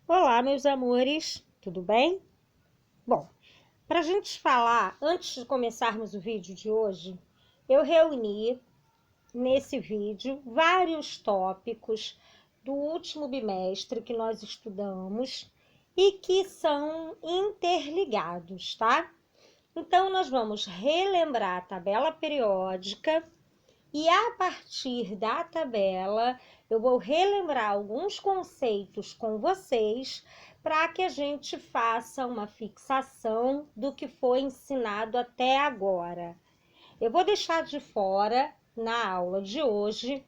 Olá, meus amores, tudo bem? Bom, para a gente falar, antes de começarmos o vídeo de hoje, eu reuni nesse vídeo vários tópicos do último bimestre que nós estudamos e que são interligados, tá? Então, nós vamos relembrar a tabela periódica e a partir da tabela eu vou relembrar alguns conceitos com vocês para que a gente faça uma fixação do que foi ensinado até agora. Eu vou deixar de fora, na aula de hoje,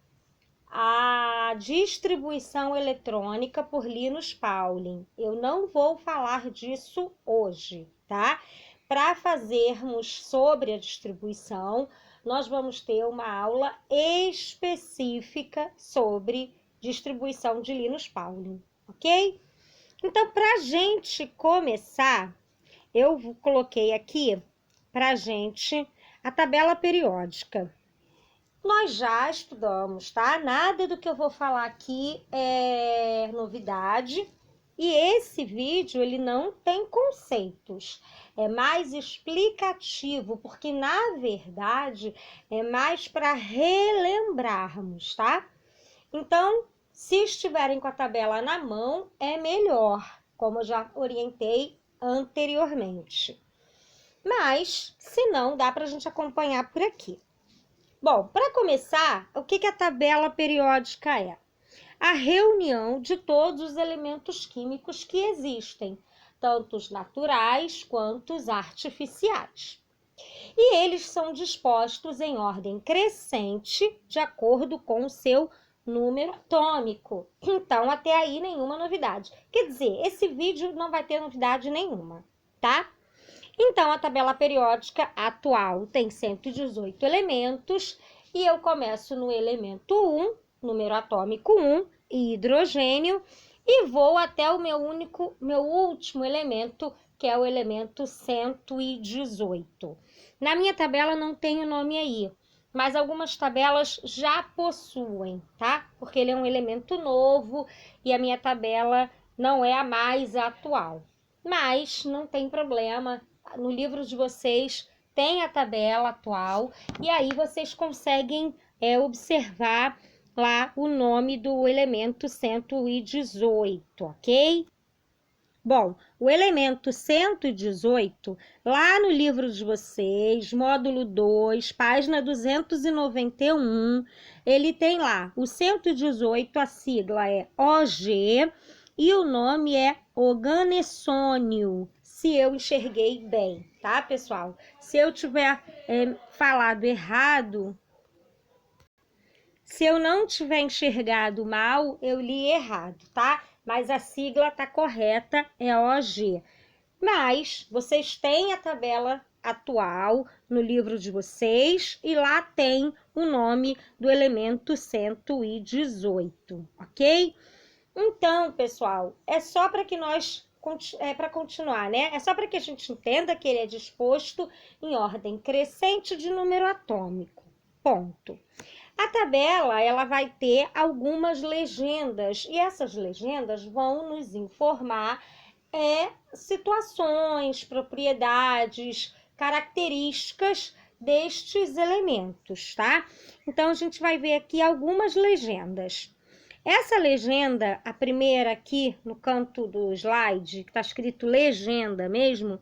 a distribuição eletrônica por Linus Pauling. Eu não vou falar disso hoje, tá? Para fazermos sobre a distribuição, nós vamos ter uma aula específica sobre distribuição de Linus Pauling, ok? Então, para a gente começar, eu coloquei aqui para a gente a tabela periódica. Nós já estudamos, tá? Nada do que eu vou falar aqui é novidade. E esse vídeo, ele não tem conceitos, é mais explicativo, porque na verdade é mais para relembrarmos, tá? Então, se estiverem com a tabela na mão, é melhor, como eu já orientei anteriormente. Mas, se não, dá para a gente acompanhar por aqui. Bom, para começar, o que a tabela periódica é? A reunião de todos os elementos químicos que existem, tanto os naturais quanto os artificiais. E eles são dispostos em ordem crescente, de acordo com o seu número atômico. Então, até aí, nenhuma novidade. Quer dizer, esse vídeo não vai ter novidade nenhuma, tá? Então, a tabela periódica atual tem 118 elementos e eu começo no elemento 1, número atômico 1, hidrogênio, e vou até o meu último elemento, que é o elemento 118. Na minha tabela não tem o nome aí, mas algumas tabelas já possuem, tá? Porque ele é um elemento novo e a minha tabela não é a mais atual. Mas não tem problema. No livro de vocês tem a tabela atual e aí vocês conseguem observar lá o nome do elemento 118, ok? Bom, o elemento 118, lá no livro de vocês, módulo 2, página 291, ele tem lá o 118, a sigla é OG e o nome é oganessônio, se eu enxerguei bem, tá, pessoal? Se eu tiver falado errado, se eu não tiver enxergado mal, eu li errado, tá? Mas a sigla tá correta, é OG. Mas vocês têm a tabela atual no livro de vocês e lá tem o nome do elemento 118, ok? Então, pessoal, é só para que nós para continuar, né? É só para que a gente entenda que ele é disposto em ordem crescente de número atômico. Ponto. A tabela, ela vai ter algumas legendas e essas legendas vão nos informar situações, propriedades, características destes elementos, tá? Então, a gente vai ver aqui algumas legendas. Essa legenda, a primeira aqui no canto do slide, que está escrito legenda mesmo,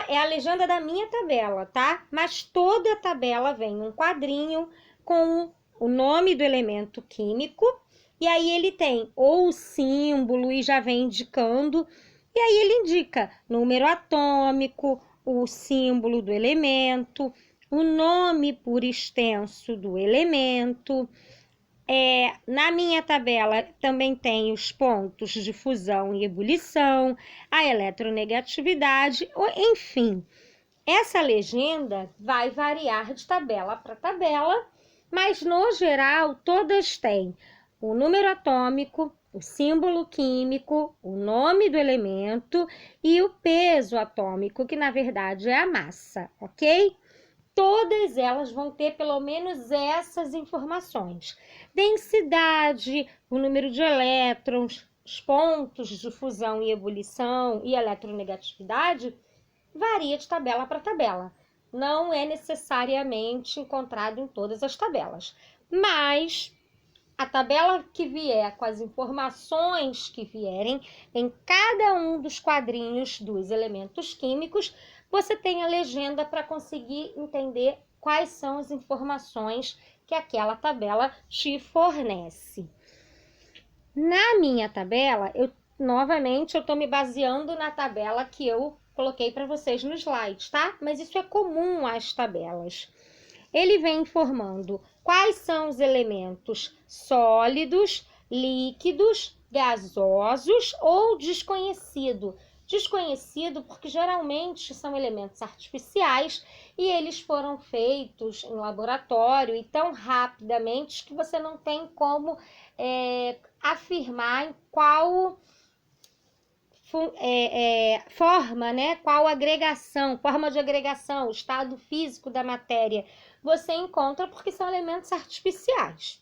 é a legenda da minha tabela, tá? Mas toda a tabela vem um quadrinho com o nome do elemento químico, e aí ele tem ou o símbolo e já vem indicando, e aí ele indica número atômico, o símbolo do elemento, o nome por extenso do elemento. Na minha tabela também tem os pontos de fusão e ebulição, a eletronegatividade, enfim. Essa legenda vai variar de tabela para tabela, mas no geral todas têm o número atômico, o símbolo químico, o nome do elemento e o peso atômico, que na verdade é a massa, ok? Todas elas vão ter pelo menos essas informações. Densidade, o número de elétrons, os pontos de fusão e ebulição e eletronegatividade, varia de tabela para tabela. Não é necessariamente encontrado em todas as tabelas, mas a tabela que vier com as informações que vierem em cada um dos quadrinhos dos elementos químicos, você tem a legenda para conseguir entender quais são as informações que aquela tabela te fornece. Na minha tabela, novamente eu estou me baseando na tabela que eu coloquei para vocês no slide, tá? Mas isso é comum às tabelas. Ele vem informando quais são os elementos sólidos, líquidos, gasosos ou desconhecido. Desconhecido porque geralmente são elementos artificiais e eles foram feitos em laboratório e tão rapidamente que você não tem como afirmar em qual forma, né? Qual agregação, forma de agregação, o estado físico da matéria você encontra porque são elementos artificiais,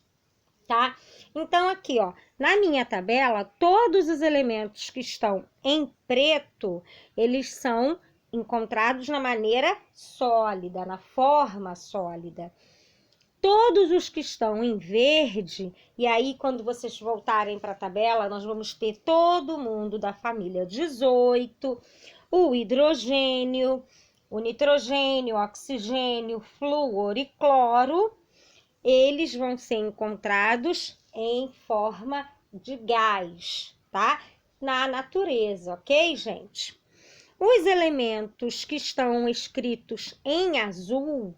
tá? Então aqui, ó, na minha tabela, todos os elementos que estão em preto, eles são encontrados na maneira sólida, na forma sólida. Todos os que estão em verde, e aí quando vocês voltarem para a tabela, nós vamos ter todo mundo da família 18, o hidrogênio, o nitrogênio, o oxigênio, flúor e cloro, eles vão ser encontrados em forma de gás, tá? Na natureza, ok, gente? Os elementos que estão escritos em azul,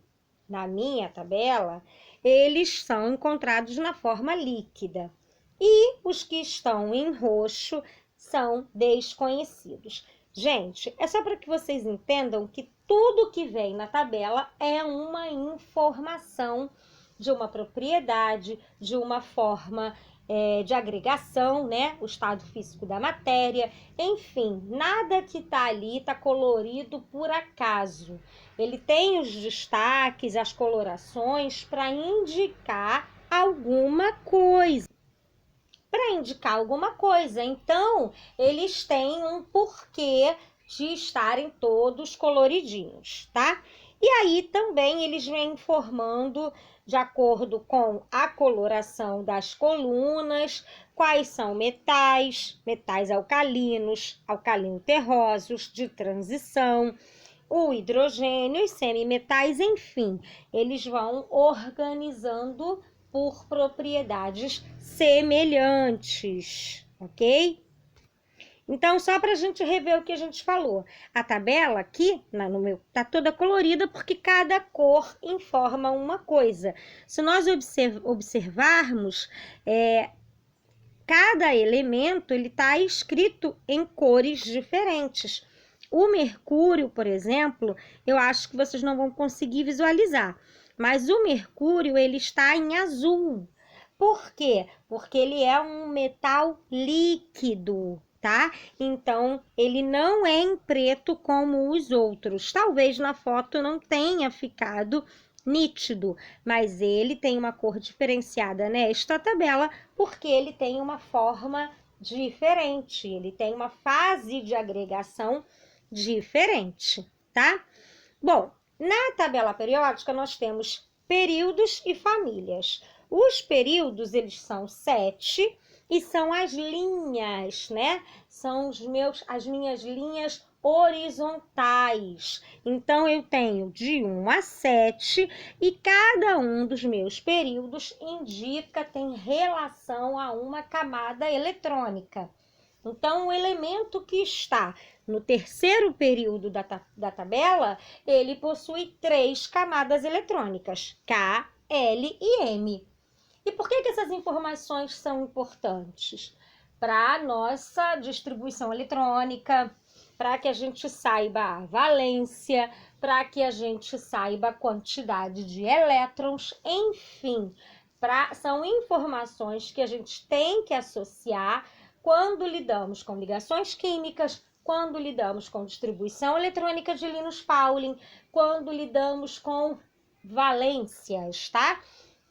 na minha tabela, eles são encontrados na forma líquida. E os que estão em roxo são desconhecidos. Gente, é só para que vocês entendam que tudo que vem na tabela é uma informação de uma propriedade, de uma forma de agregação, né? O estado físico da matéria, enfim, nada que tá ali tá colorido por acaso. Ele tem os destaques, as colorações para indicar alguma coisa. Para indicar alguma coisa. Então, eles têm um porquê de estarem todos coloridinhos, tá? E aí também eles vêm informando, de acordo com a coloração das colunas, quais são metais, metais alcalinos, alcalino-terrosos, de transição, o hidrogênio, os semimetais, enfim, eles vão organizando por propriedades semelhantes, ok? Então, só para a gente rever o que a gente falou. A tabela aqui, no meu, tá toda colorida porque cada cor informa uma coisa. Se nós observarmos, cada elemento ele está escrito em cores diferentes. O mercúrio, por exemplo, eu acho que vocês não vão conseguir visualizar, mas o mercúrio ele está em azul. Por quê? Porque ele é um metal líquido, tá? Então, ele não é em preto como os outros. Talvez na foto não tenha ficado nítido, mas ele tem uma cor diferenciada nesta tabela porque ele tem uma forma diferente, ele tem uma fase de agregação diferente, tá? Bom, na tabela periódica nós temos períodos e famílias. Os períodos, eles são 7 e são as linhas, né? São as minhas linhas horizontais. Então, eu tenho de 1 a 7 e cada um dos meus períodos tem relação a uma camada eletrônica. Então, o elemento que está no terceiro período da tabela, ele possui 3 camadas eletrônicas, K, L e M. E por que essas informações são importantes? Para a nossa distribuição eletrônica, para que a gente saiba a valência, para que a gente saiba a quantidade de elétrons, enfim, são informações que a gente tem que associar quando lidamos com ligações químicas, quando lidamos com distribuição eletrônica de Linus Pauling, quando lidamos com valências, tá?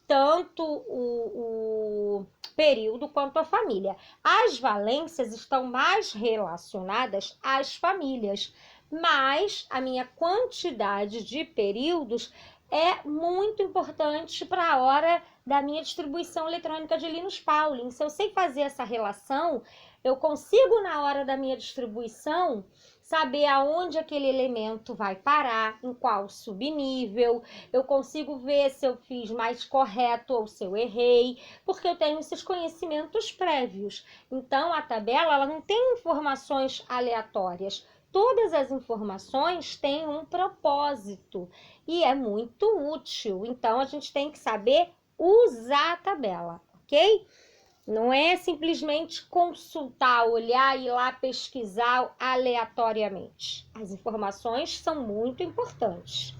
Tanto período quanto a família. As valências estão mais relacionadas às famílias, mas a minha quantidade de períodos é muito importante para a hora da minha distribuição eletrônica de Linus Pauling. Se eu sei fazer essa relação, eu consigo, na hora da minha distribuição, saber aonde aquele elemento vai parar, em qual subnível, eu consigo ver se eu fiz mais correto ou se eu errei, porque eu tenho esses conhecimentos prévios. Então, a tabela ela não tem informações aleatórias. Todas as informações têm um propósito e é muito útil. Então, a gente tem que saber usar a tabela, ok? Não é simplesmente consultar, olhar e ir lá pesquisar aleatoriamente. As informações são muito importantes.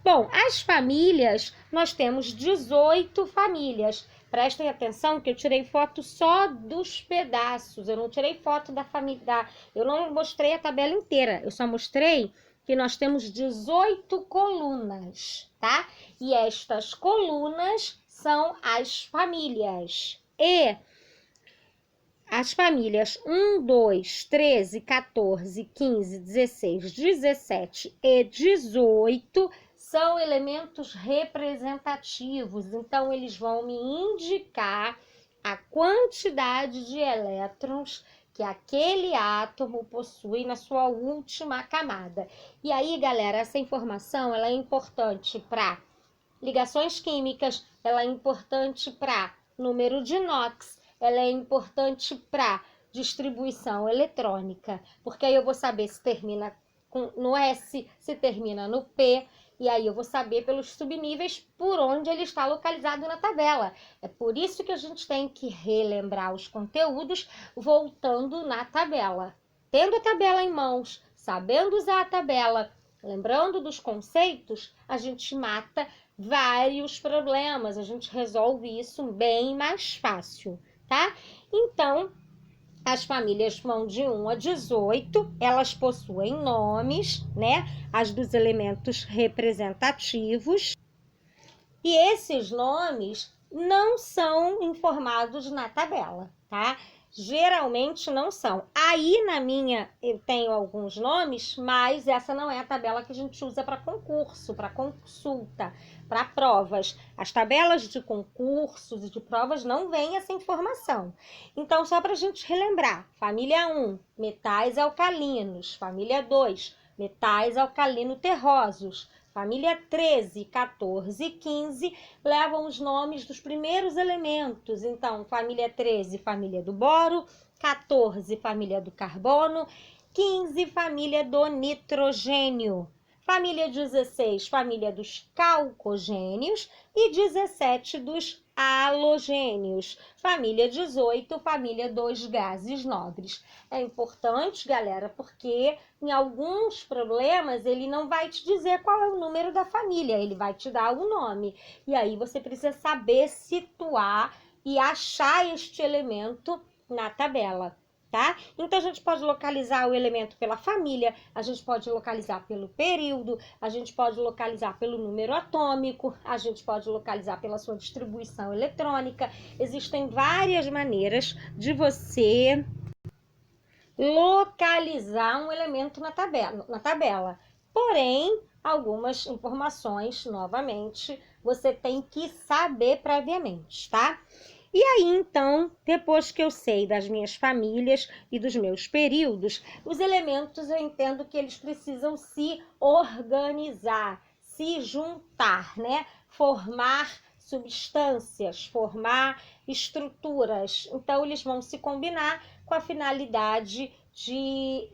Bom, as famílias, nós temos 18 famílias. Prestem atenção que eu tirei foto só dos pedaços, eu não tirei foto da família, eu não mostrei a tabela inteira, eu só mostrei que nós temos 18 colunas, tá? E estas colunas são as famílias. E as famílias 1, 2, 13, 14, 15, 16, 17 e 18 são elementos representativos, então eles vão me indicar a quantidade de elétrons que aquele átomo possui na sua última camada. E aí, galera, essa informação ela é importante para ligações químicas, ela é importante para número de Knox, ela é importante para distribuição eletrônica, porque aí eu vou saber se termina no S, se termina no P, e aí eu vou saber pelos subníveis por onde ele está localizado na tabela. É por isso que a gente tem que relembrar os conteúdos voltando na tabela. Tendo a tabela em mãos, sabendo usar a tabela, lembrando dos conceitos, a gente mata vários problemas, a gente resolve isso bem mais fácil, tá? Então, as famílias vão de 1 a 18, elas possuem nomes, né? As dos elementos representativos. E esses nomes não são informados na tabela, tá? Geralmente não são. Aí na minha eu tenho alguns nomes, mas essa não é a tabela que a gente usa para concurso, para consulta, para provas. As tabelas de concursos e de provas não vêm essa informação. Então, só para a gente relembrar: família 1, metais alcalinos; família 2, metais alcalino-terrosos; família 13, 14 e 15 levam os nomes dos primeiros elementos. Então, família 13, família do boro; 14, família do carbono; 15, família do nitrogênio; família 16, família dos calcogênios; e 17, dos halogênios; família 18, família dos gases nobres. É importante, galera, porque em alguns problemas ele não vai te dizer qual é o número da família, ele vai te dar o nome. E aí você precisa saber situar e achar este elemento na tabela, tá? Então a gente pode localizar o elemento pela família, a gente pode localizar pelo período, a gente pode localizar pelo número atômico, a gente pode localizar pela sua distribuição eletrônica. Existem várias maneiras de você localizar um elemento na tabela. Porém, algumas informações, novamente, você tem que saber previamente, tá? E aí, então, depois que eu sei das minhas famílias e dos meus períodos, os elementos eu entendo que eles precisam se organizar, se juntar, né? Formar substâncias, formar estruturas. Então, eles vão se combinar com a finalidade de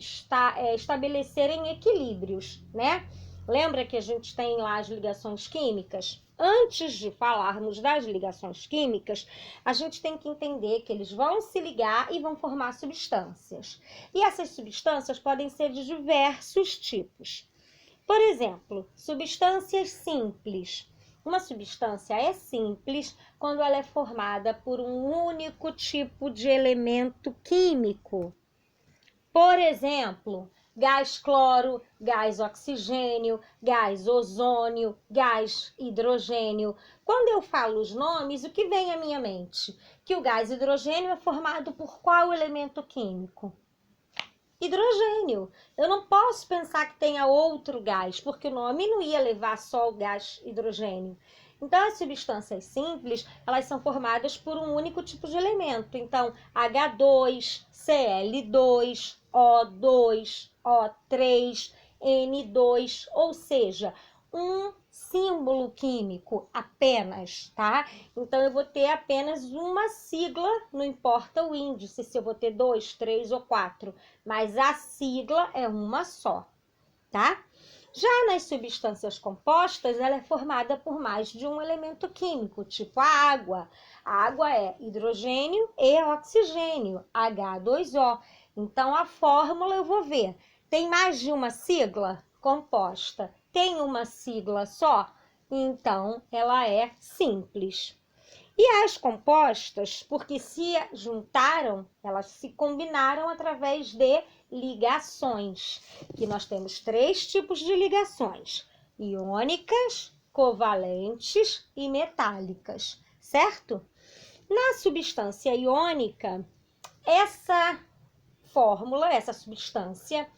estabelecerem equilíbrios, né? Lembra que a gente tem lá as ligações químicas? Antes de falarmos das ligações químicas, a gente tem que entender que eles vão se ligar e vão formar substâncias. E essas substâncias podem ser de diversos tipos. Por exemplo, substâncias simples. Uma substância é simples quando ela é formada por um único tipo de elemento químico. Por exemplo, gás cloro, gás oxigênio, gás ozônio, gás hidrogênio. Quando eu falo os nomes, o que vem à minha mente? Que o gás hidrogênio é formado por qual elemento químico? Hidrogênio. Eu não posso pensar que tenha outro gás, porque o nome não ia levar só o gás hidrogênio. Então, as substâncias simples, elas são formadas por um único tipo de elemento. Então, H2, Cl2, O2, O3, N2, ou seja, um símbolo químico apenas, tá? Então, eu vou ter apenas uma sigla, não importa o índice, se eu vou ter 2, 3 ou 4, mas a sigla é uma só, tá? Já nas substâncias compostas, ela é formada por mais de um elemento químico, tipo a água. A água é hidrogênio e oxigênio, H2O. Então, a fórmula eu vou ver. Tem mais de uma sigla composta? Tem uma sigla só? Então, ela é simples. E as compostas, porque se juntaram, elas se combinaram através de ligações, que nós temos 3 tipos de ligações: iônicas, covalentes e metálicas, certo? Na substância iônica, essa fórmula, essa substância,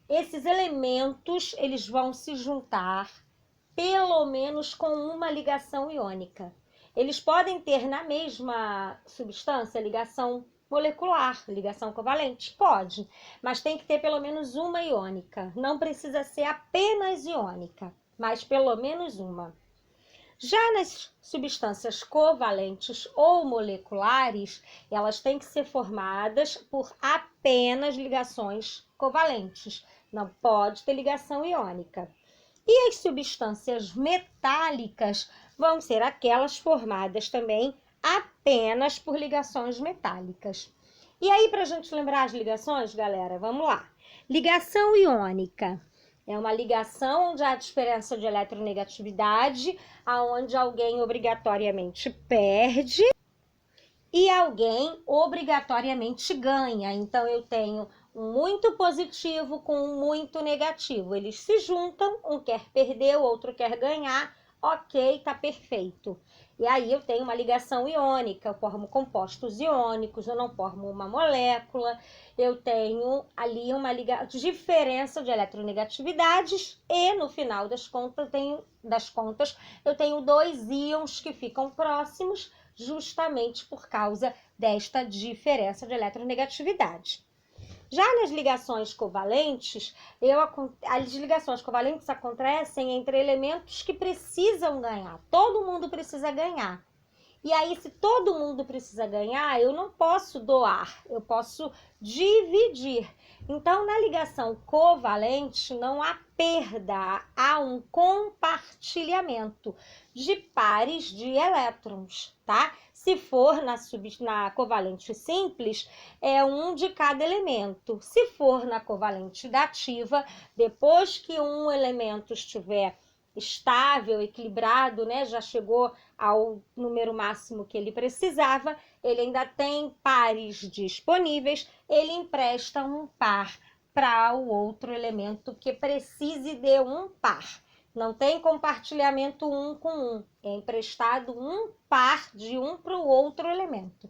esses elementos, eles vão se juntar pelo menos com uma ligação iônica. Eles podem ter na mesma substância ligação molecular, ligação covalente? Pode, mas tem que ter pelo menos uma iônica. Não precisa ser apenas iônica, mas pelo menos uma. Já nas substâncias covalentes ou moleculares, elas têm que ser formadas por apenas ligações covalentes. Não pode ter ligação iônica. E as substâncias metálicas vão ser aquelas formadas também apenas por ligações metálicas. E aí, para a gente lembrar as ligações, galera, vamos lá. Ligação iônica é uma ligação onde há diferença de eletronegatividade, aonde alguém obrigatoriamente perde e alguém obrigatoriamente ganha. Então, eu tenho um muito positivo com um muito negativo. Eles se juntam, um quer perder, o outro quer ganhar. Ok, tá perfeito. E aí eu tenho uma ligação iônica, eu formo compostos iônicos, eu não formo uma molécula, eu tenho ali uma diferença de eletronegatividades e no final das contas eu tenho 2 íons que ficam próximos justamente por causa desta diferença de eletronegatividade. Já nas ligações covalentes, as ligações covalentes acontecem entre elementos que precisam ganhar. Todo mundo precisa ganhar. E aí, se todo mundo precisa ganhar, eu não posso doar, eu posso dividir. Então, na ligação covalente, não há perda, há um compartilhamento de pares de elétrons, tá? Se for na covalente simples, é um de cada elemento. Se for na covalente dativa, depois que um elemento estiver estável, equilibrado, né, já chegou ao número máximo que ele precisava, ele ainda tem pares disponíveis, ele empresta um par para o outro elemento que precise de um par. Não tem compartilhamento um com um, é emprestado um par de um para o outro elemento.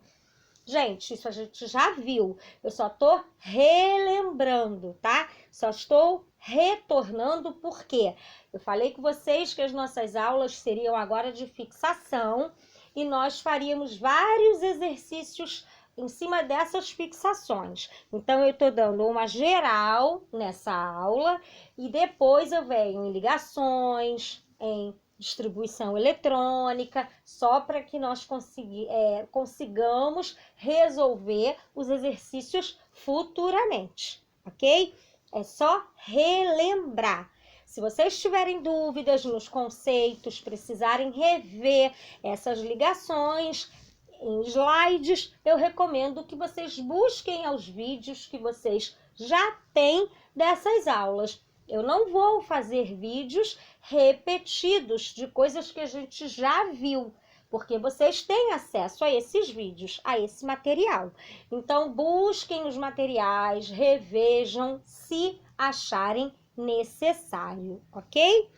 Gente, isso a gente já viu, eu só estou relembrando, tá? Só estou retornando porque eu falei com vocês que as nossas aulas seriam agora de fixação e nós faríamos vários exercícios em cima dessas fixações. Então, eu estou dando uma geral nessa aula e depois eu venho em ligações, em distribuição eletrônica, só para que nós consigamos resolver os exercícios futuramente, ok? É só relembrar. Se vocês tiverem dúvidas nos conceitos, precisarem rever essas ligações em slides, eu recomendo que vocês busquem os vídeos que vocês já têm dessas aulas. Eu não vou fazer vídeos repetidos de coisas que a gente já viu, porque vocês têm acesso a esses vídeos, a esse material. Então, busquem os materiais, revejam se acharem necessário, ok?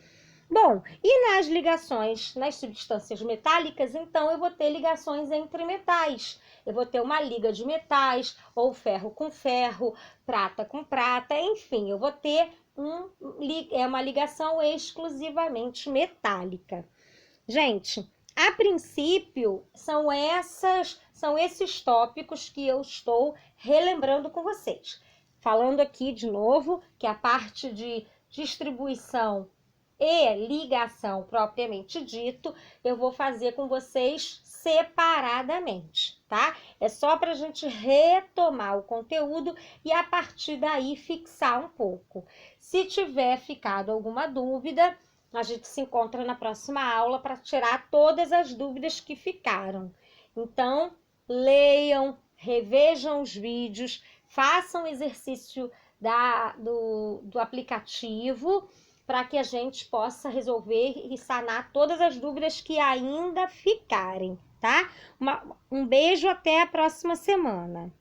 Bom, e nas ligações, nas substâncias metálicas, então eu vou ter ligações entre metais. Eu vou ter uma liga de metais, ou ferro com ferro, prata com prata, enfim, eu vou ter uma ligação exclusivamente metálica. Gente, a princípio, são esses tópicos que eu estou relembrando com vocês. Falando aqui de novo que a parte de distribuição e ligação propriamente dito, eu vou fazer com vocês separadamente, tá? É só para a gente retomar o conteúdo e a partir daí fixar um pouco. Se tiver ficado alguma dúvida, a gente se encontra na próxima aula para tirar todas as dúvidas que ficaram. Então, leiam, revejam os vídeos, façam o exercício do aplicativo, para que a gente possa resolver e sanar todas as dúvidas que ainda ficarem, tá? Um beijo, até a próxima semana.